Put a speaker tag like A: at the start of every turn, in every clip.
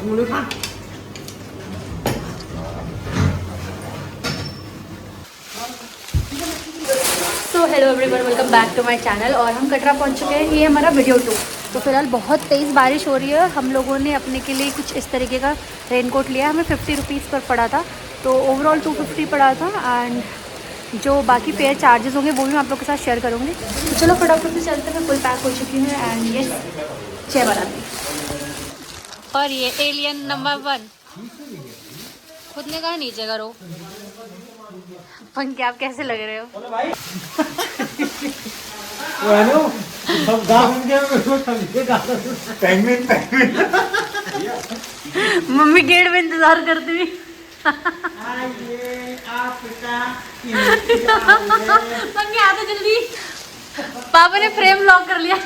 A: तो hello everyone, welcome back to my channel. और हम कटरा पहुंच चुके हैं। ये हमारा वीडियो 2। तो फिलहाल बहुत तेज़ बारिश हो रही है। हम लोगों ने अपने के लिए कुछ इस तरीके का रेनकोट लिया। हमें 50 रुपीज़ पर पड़ा था, तो ओवरऑल 250 पड़ा था। एंड जो बाकी फेयर चार्जेस होंगे वो भी मैं आप लोग के साथ शेयर करूँगी। तो चलो फटाफट से चलते हैं। फुल पैक हो चुकी है। एंड ये जय बाराती। और ये एलियन नंबर 1 खुद ने कहा नीचे करो। पंखे आप कैसे लग रहे हो? मम्मी गेट में इंतजार करती हुई। पंखे आते जल्दी। पापा ने फ्रेम लॉक कर लिया।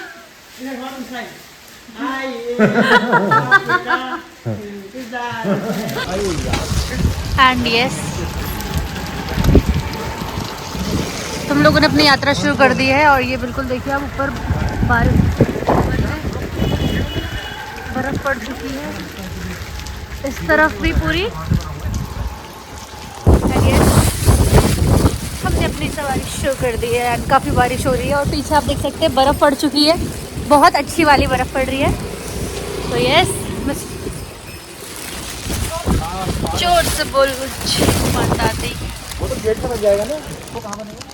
A: एंड यस, तुम लोगों ने अपनी यात्रा शुरू कर दी है। और ये बिल्कुल देखिए, आप ऊपर बर्फ पड़ चुकी है। इस तरफ भी पूरी। हमने अपनी सवारी शुरू कर दी है। एंड काफ़ी बारिश हो रही है। और पीछे आप देख सकते हैं बर्फ़ पड़ चुकी है। बहुत अच्छी वाली बर्फ़ पड़ रही है। तो यस, चोट से बोल कुछ माता दी।
B: वो तो गेट पर जाएगा ना, वो कहाँ बनेगा?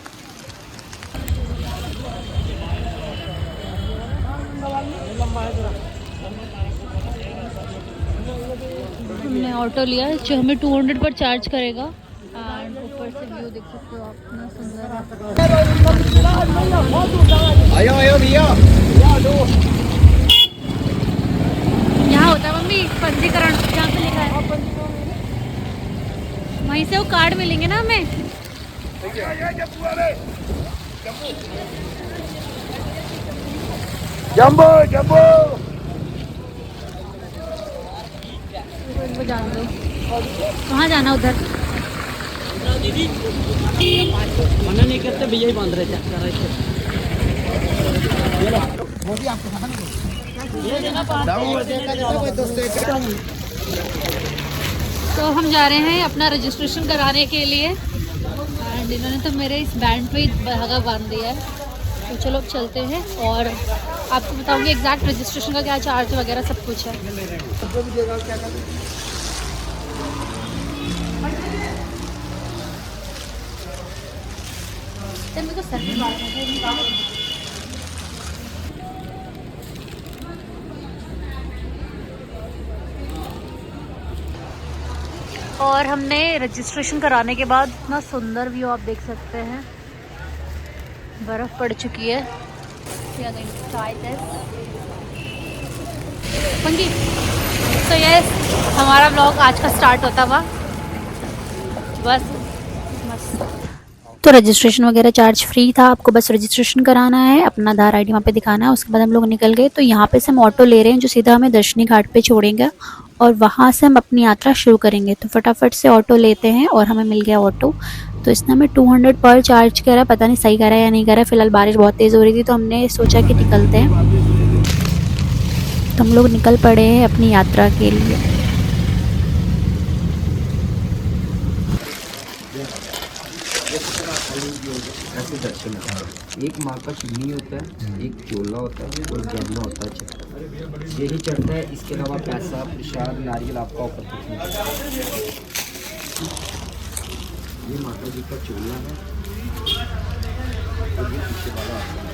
A: हमने ऑटो लिया जो हमें 200 पर चार्ज करेगा। एंड ऊपर से व्यू देख सकते हो आप, इतना सुंदर है।
B: आयो आयो भैया,
A: यहाँ होता है मम्मी पंजीकरण, जहाँ पे लिखा है वहीं से वो कार्ड मिलेंगे ना हमें।
B: जंबो जंबो
A: इनको जान दो कहाँ जाना उधर।
C: दीदी मना नहीं करते, भैया ही बांध रहे थे।
A: तो हम जा रहे हैं अपना रजिस्ट्रेशन कराने के लिए। एंड इन्होंने तो मेरे इस बैंड पे ही धागा बांध दिया है। तो चलो अब चलते हैं और आपको बताऊंगी एग्जैक्ट रजिस्ट्रेशन का क्या चार्ज वगैरह सब कुछ है। तो मेरे को सर पे बात करना है। और हमने रजिस्ट्रेशन कराने के बाद इतना सुंदर व्यू आप देख सकते हैं। बर्फ़ पड़ चुकी है। पंगी तो यस, हमारा ब्लॉग आज का स्टार्ट होता हुआ बस मस्त। तो रजिस्ट्रेशन वगैरह चार्ज फ्री था। आपको बस रजिस्ट्रेशन कराना है, अपना आधार आईडी वहाँ पे दिखाना है। उसके बाद हम लोग निकल गए। तो यहाँ पे से हम ऑटो ले रहे हैं जो सीधा हमें दर्शनी घाट पे छोड़ेंगे और वहाँ से हम अपनी यात्रा शुरू करेंगे। तो फटाफट से ऑटो लेते हैं और हमें मिल गया ऑटो। तो इसने हमें 200 पर चार्ज करा। पता नहीं सही करा या नहीं करा। फिलहाल बारिश बहुत तेज़ हो रही थी तो हमने सोचा कि निकलते हैं। तो हम लोग निकल पड़े हैं अपनी यात्रा के लिए।
D: ऐसे दर्शन है। एक माँ का चुन्नी होता है, एक चोला होता है और गहना होता है चढ़ता। यही चढ़ता है। इसके अलावा पैसा, प्रसाद, नारियल आपका ऊपर कुछ नहीं। ये माता जी का चोला है और ये पीछे वाला आता है।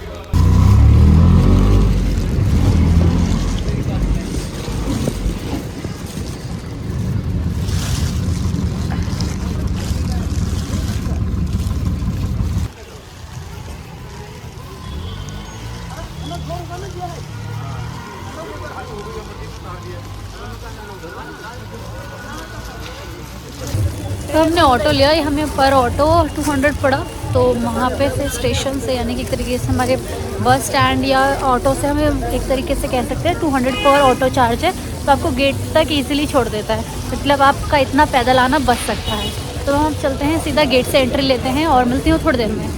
A: तो हमने ऑटो लिया। ये हमें पर ऑटो 200 पड़ा। तो वहाँ पे से स्टेशन से, यानी कि एक तरीके से हमारे बस स्टैंड या ऑटो से, हमें एक तरीके से कह सकते हैं 200 पर ऑटो चार्ज है। तो आपको गेट तक इजीली छोड़ देता है। मतलब आपका इतना पैदल आना बच सकता है। तो हम चलते हैं सीधा गेट से एंट्री लेते हैं और मिलती हूँ थोड़ी देर में।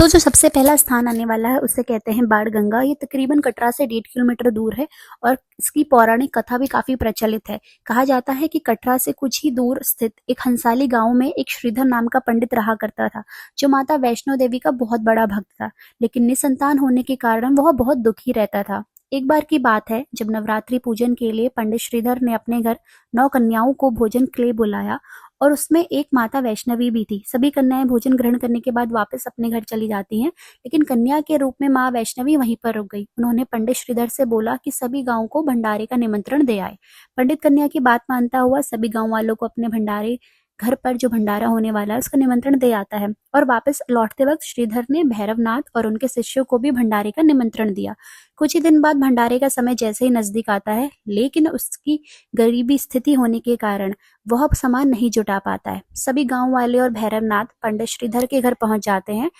A: तो जो सबसे पहला स्थान आने वाला है उसे कहते हैं बाण गंगा। ये तकरीबन कटरा से 1.5 किलोमीटर दूर है और इसकी पौराणिक कथा भी काफी प्रचलित है। कहा जाता है कि कटरा से कुछ ही दूर स्थित एक हंसाली गांव में एक श्रीधर नाम का पंडित रहा करता था, जो माता वैष्णो देवी का बहुत बड़ा भक्त था, लेकिन निसंतान होने के कारण वह बहुत दुखी रहता था। एक बार की बात है, जब नवरात्रि पूजन के लिए पंडित श्रीधर ने अपने घर 9 कन्याओं को भोजन के लिए बुलाया और उसमें एक माता वैष्णवी भी थी। सभी कन्याएं भोजन ग्रहण करने के बाद वापस अपने घर चली जाती हैं, लेकिन कन्या के रूप में माँ वैष्णवी वहीं पर रुक गई। उन्होंने पंडित श्रीधर से बोला कि सभी गांव को भंडारे का निमंत्रण दे आए। पंडित कन्या की बात मानता हुआ सभी गांव वालों को अपने भंडारे घर पर जो भंडारा होने वाला है उसका निमंत्रण दे आता है और वापस लौटते वक्त श्रीधर ने भैरवनाथ और उनके शिष्यों को भी भंडारे का निमंत्रण दिया। कुछ ही दिन बाद भंडारे का समय जैसे ही नजदीक आता है, लेकिन उसकी गरीबी स्थिति होने के कारण वह सामान नहीं जुटा पाता है। सभी गांव वाले और भैरवनाथ पंडित श्रीधर के घर पहुंच जाते हैं।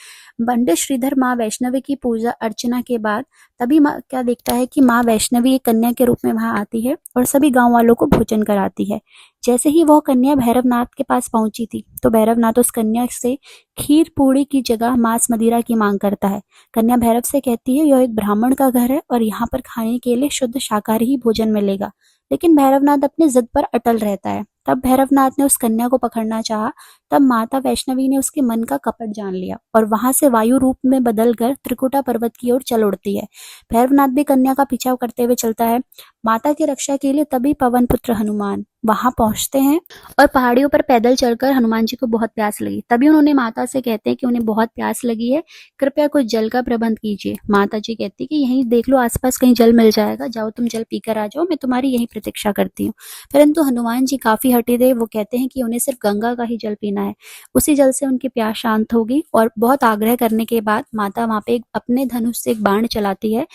A: पंडित श्रीधर माँ वैष्णवी की पूजा अर्चना के बाद तभी क्या देखता है कि माँ वैष्णवी एक कन्या के रूप में वहां आती है और सभी गांव वालों को भोजन कराती है। जैसे ही वह कन्या भैरवनाथ के पास पहुंची थी, तो भैरवनाथ उस कन्या से खीर पूड़ी की जगह मांस मदिरा की मांग करता है। कन्या भैरव से कहती है यह एक ब्राह्मण का घर है और यहाँ पर खाने के लिए शुद्ध शाकाहारी ही भोजन मिलेगा, लेकिन भैरवनाथ अपनी जिद पर अटल रहता है। तब भैरवनाथ ने उस कन्या को पकड़ना चाहा, तब माता वैष्णवी ने उसके मन का कपट जान लिया और वहां से वायु रूप में बदलकर त्रिकुटा पर्वत की ओर चल उड़ती है। भैरवनाथ भी कन्या का पीछा करते हुए चलता है। माता की रक्षा के लिए तभी पवन पुत्र हनुमान वहां पहुंचते हैं और पहाड़ियों पर पैदल चलकर हनुमान जी को बहुत प्यास लगी। तभी उन्होंने माता से कहते हैं कि उन्हें बहुत प्यास लगी है, कृपया कुछ जल का प्रबंध कीजिए। माता जी कहती कि यहीं देख लो, आसपास कहीं जल मिल जाएगा, जाओ तुम जल पीकर आ जाओ, मैं तुम्हारी यही प्रतीक्षा करती हूँ। परंतु हनुमान जी काफी हठी थे। वो कहते हैं कि उन्हें सिर्फ गंगा का ही जल पीना है। उसी जल से उनकी प्यास शांत होगी और बहुत आग्रह करने के बाद माता वहां पे अपने धनुष से एक बाण चलाती है।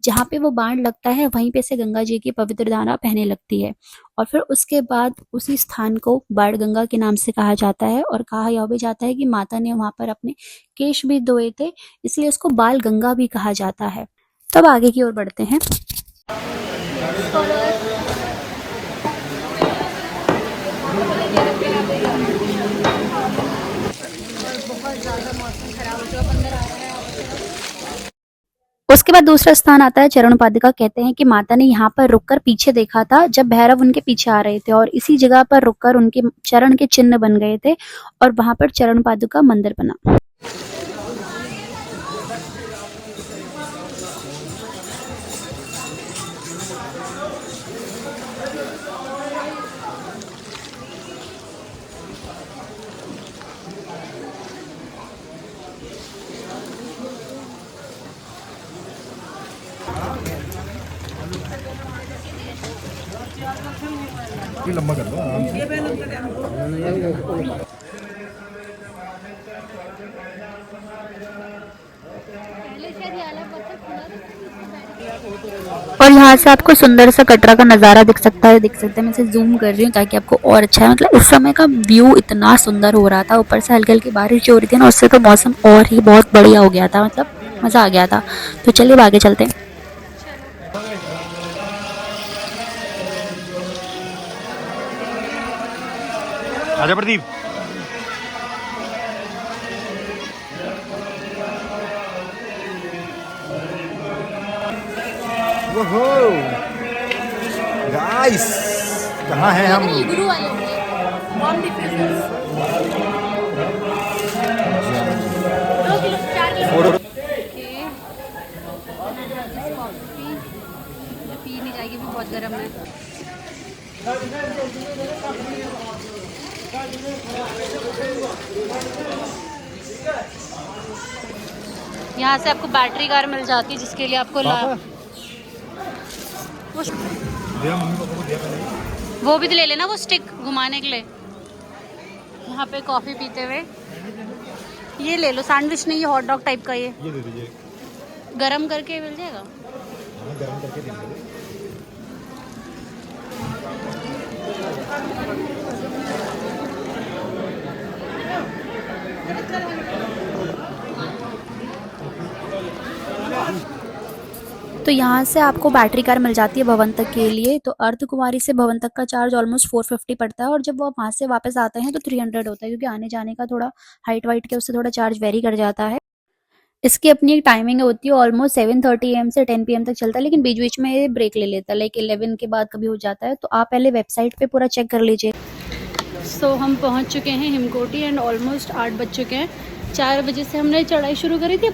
A: जहां पे वो बाण लगता है वहीं पे से गंगा जी की पवित्र धारा बहने लगती है और फिर उसके बाद उसी स्थान को बाण गंगा के नाम से कहा जाता है और कहा यह भी जाता है कि माता ने वहां पर अपने केश भी धोए थे, इसलिए उसको बाल गंगा भी कहा जाता है। तब आगे की ओर बढ़ते हैं। उसके बाद दूसरा स्थान आता है चरण पादुका। कहते हैं कि माता ने यहाँ पर रुककर पीछे देखा था जब भैरव उनके पीछे आ रहे थे और इसी जगह पर रुककर उनके चरण के चिन्ह बन गए थे और वहां पर चरण पादुका मंदिर बना।
B: लंबा कर दो आराम से।
A: और यहाँ से आपको सुंदर सा कटरा का नज़ारा दिख सकता है, देख सकते हैं। मैं इसे जूम कर रही हूँ ताकि आपको और अच्छा है। मतलब इस समय का व्यू इतना सुंदर हो रहा था, ऊपर से हल्की हल्की बारिश जो हो रही थी ना, उससे तो मौसम और ही बहुत बढ़िया हो गया था, मतलब मज़ा आ गया था। तो चलिए आगे चलते हैं।
B: आजा प्रदीप। ओहो गाइस, कहाँ हैं हम?
A: गुरु वाले bomb diffusers 2 kilo 4 kilo P नहीं जाएगी, भी बहुत गर्म है। यहाँ से आपको बैटरी कार मिल जाती है जिसके लिए आपको वो भी तो ले लेना, वो स्टिक घुमाने के लिए। यहाँ पे कॉफ़ी पीते हुए ये ले लो, सैंडविच नहीं, ये हॉट डॉग टाइप का। ये
B: दे दीजिए,
A: गरम करके मिल जाएगा।
B: हाँ, गरम करके दे दीजिए।
A: तो यहाँ से आपको बैटरी कार मिल जाती है भवन तक के लिए। तो अर्धकुमारी से भवन तक का चार्ज ऑलमोस्ट 450 पड़ता है और जब वो वहाँ से वापस आते हैं तो 300 होता है, क्योंकि आने जाने का थोड़ा हाइट वाइट के उससे थोड़ा चार्ज वेरी कर जाता है। इसकी अपनी एक टाइमिंग होती है, ऑलमोस्ट 7:30 AM से 10 PM तक चलता है, लेकिन बीच बीच में ब्रेक ले लेता है, लाइक 11 के बाद कभी हो जाता है। तो आप पहले वेबसाइट पे पूरा चेक कर लीजिए। सो हम पहुंच चुके हैं हिमकोटी एंड ऑलमोस्ट 8 बज चुके हैं। 4 बजे से हमने चढ़ाई शुरू करी थी,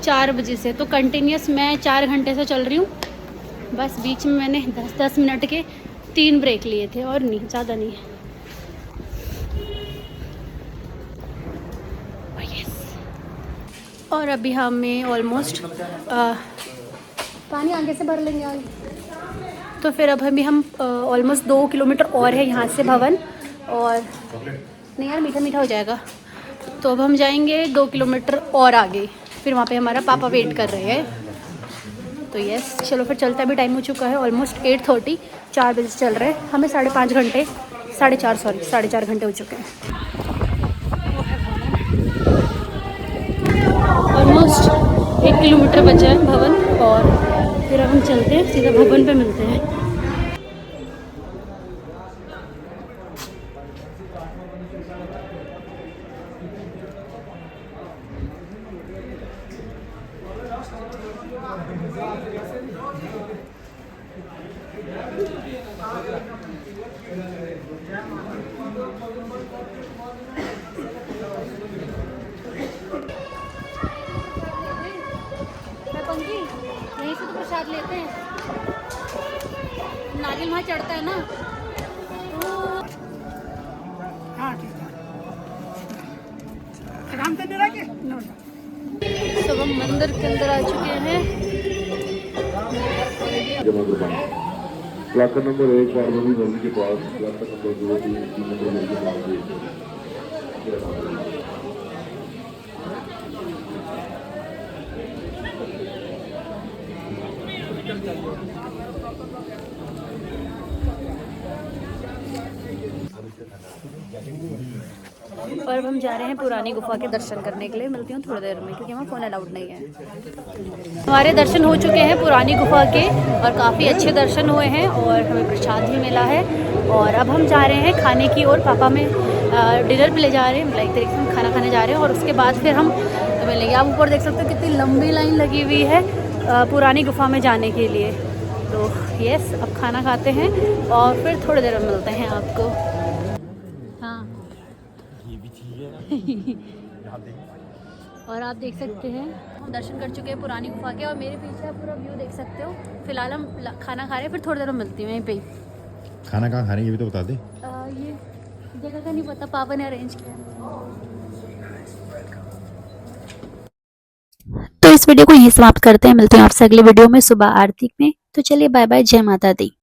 A: 4 बजे से, तो कंटिन्यूस मैं 4 घंटे से चल रही हूँ। बस बीच में मैंने 10-10 मिनट के 3 ब्रेक लिए थे और नहीं, ज़्यादा नहीं। और अभी हमें ऑलमोस्ट पानी आगे से भर लेंगे आगे। तो फिर अब हम ऑलमोस्ट 2 किलोमीटर और है यहाँ से भवन, और नहीं यार मीठा मीठा हो जाएगा। तो अब हम जाएंगे 2 किलोमीटर और आगे, फिर वहाँ पे हमारा पापा वेट कर रहे हैं। तो यस चलो फिर चलते, अभी टाइम हो चुका है ऑलमोस्ट 8:30, 4 बजे से चल रहे हैं। हमें 4.5 घंटे 4.5 घंटे हो चुके हैं। ऑलमोस्ट 1 किलोमीटर बचा है भवन, और फिर अब हम चलते हैं सीधा भवन पे मिलते हैं। पंखी यहीं से तो प्रसाद लेते हैं, नारियल वहाँ चढ़ता है ना। सब हम मंदिर के अंदर आ चुके हैं।
E: प्लाका नंबर 1 पार्वती नदी के पास, प्लाका नंबर 2 3 नंबर के पास।
A: और अब हम जा रहे हैं पुरानी गुफा के दर्शन करने के लिए। मिलती हूँ थोड़ी देर में, क्योंकि वहाँ फ़ोन अलाउड नहीं है। हमारे दर्शन हो चुके हैं पुरानी गुफा के, और काफ़ी अच्छे दर्शन हुए हैं, और हमें प्रसाद भी मिला है। और अब हम जा रहे हैं खाने की ओर। पापा में डिनर पे ले जा रहे हैं, मतलब एक तरीके से हम खाना खाने जा रहे हैं, और उसके बाद फिर हम मिलेंगे। आप ऊपर देख सकते हो कितनी लंबी लाइन लगी हुई है पुरानी गुफा में जाने के लिए। तो यस अब खाना खाते हैं और फिर थोड़ी देर में मिलते हैं आपको। हाँ और आप देख सकते हैं हम दर्शन कर चुके हैं पुरानी गुफा के, और मेरे पीछे आप पूरा व्यू देख सकते हो। फिलहाल हम खाना खा रहे हैं, फिर थोड़ी देर में मिलती हूँ यहीं पे।
B: खाना कहाँ खाने ये भी तो बता दे।
A: ये जगह का नहीं पता, पापा ने अरेंज किया। तो इस वीडियो को यहीं समाप्त करते हैं। मिलते हैं आपसे अगली वीडियो में सुबह आरती में। तो चलिए बाय बाय, जय माता दी।